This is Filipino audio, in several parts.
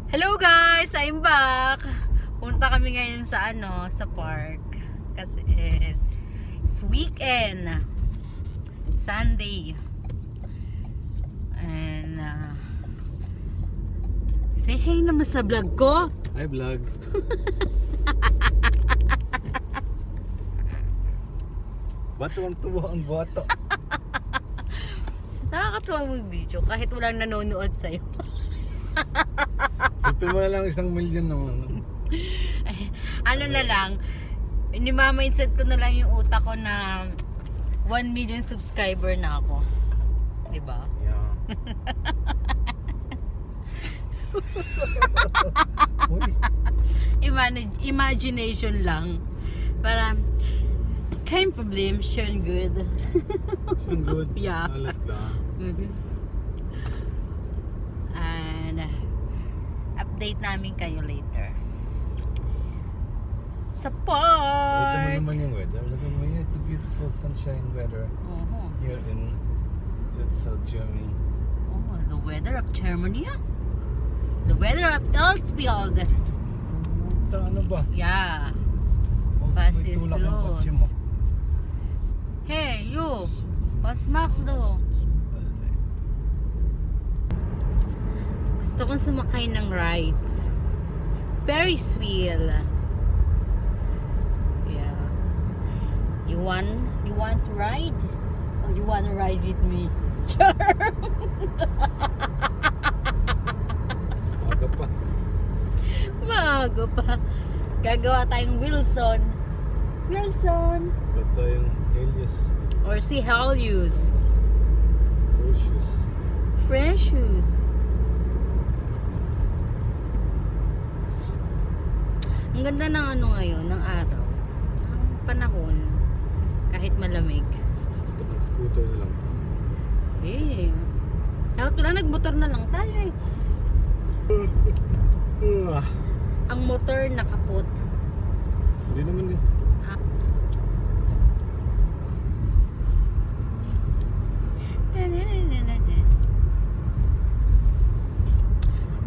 Hello guys! I'm back! Punta kami ngayon sa sa park. Kasi it's weekend. Sunday. And say hey naman sa vlog ko. Hi vlog. Bato ang tuwa ang boto. Nakakatuwa mag-video kahit walang nanonood sa'yo. Sipin mo na lang 1 million naman. Ano na lang, inimamindset ko na lang yung utak ko na 1 million subscriber na ako. Diba? Yeah. Uy, Imagination lang. Para kein Problem, schön good. schon gut. Ja. Alles klar. And update namin kayo later. Sa Ito mo park! naman yung weather. Look at me, it's a beautiful sunshine weather here in Germany. Oh, the weather of Germany? The weather of Elsfield. Ano ba? Yeah. Oh, Bus may is tulak ang kotse mo. closed. Hey, you! Was machst du? Gusto kong sumakay ng rides. Ferris wheel. Yeah. You want to ride? Or you want to ride with me? Sure. Aga pa. Bago pa. Gagawa tayong Wilson. Wilson. Bato yung Helios. Or si Helios. Precious. Precious. Ang ganda ng ngayon, ng araw. Ang panahon. Kahit malamig. Nag-scooter na lang. Eh. Dapat pala nagmotor na lang tayo eh. Ang motor nakapot. Hindi naman din.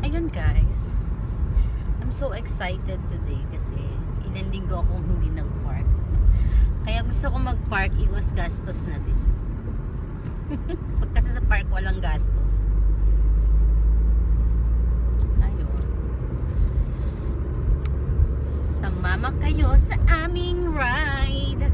Ayun guys. I'm so excited today kasi ilang linggo akong hindi nag-park. Kaya gusto ko mag-park, iwas gastos na din. Kasi sa park walang gastos. Ayun. Sumama kayo sa aming ride.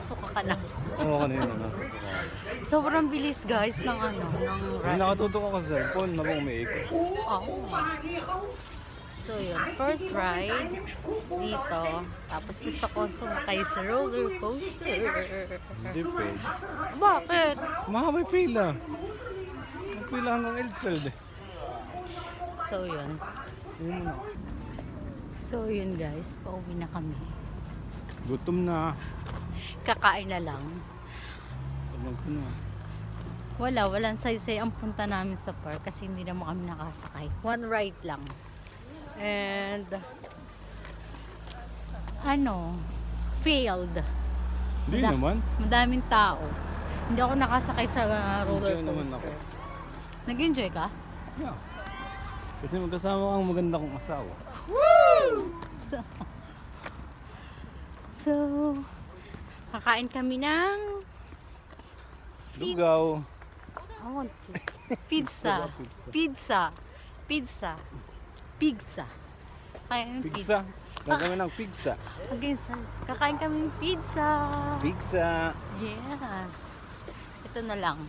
nasusuka ka na. Oo, kanina nasa saka. Sobrang bilis guys ng ano, ng May ride. nakatutok ako sa cellphone, nabang umiikot. Oh. So yun, first ride dito. Tapos gusto ko sumakay sa roller coaster. Hindi pwede. Bakit? Mahaba yung pila. Ang pila hanggang Edsfeld eh. So yun. Yun na. So yun guys, pauwi na kami. Gutom na. Kakain na lang. Sabang ko na. Walang saysay ang punta namin sa park kasi hindi naman kami nakasakay. One ride lang. And ano, failed. Hindi naman. Madaming tao. Hindi ako nakasakay sa roller Enjoy naman coaster. ako. Nag-enjoy ka? Yeah. Kasi magkasama kang maganda kong asawa. So, kakain kami ng Lugaw. I want pizza. Pizza. Pizza. Pizza. Kakain ng Pizza. pizza. Kakain ng pizza. Again, kakain kami ng pizza. Pizza. Yes. Ito na lang.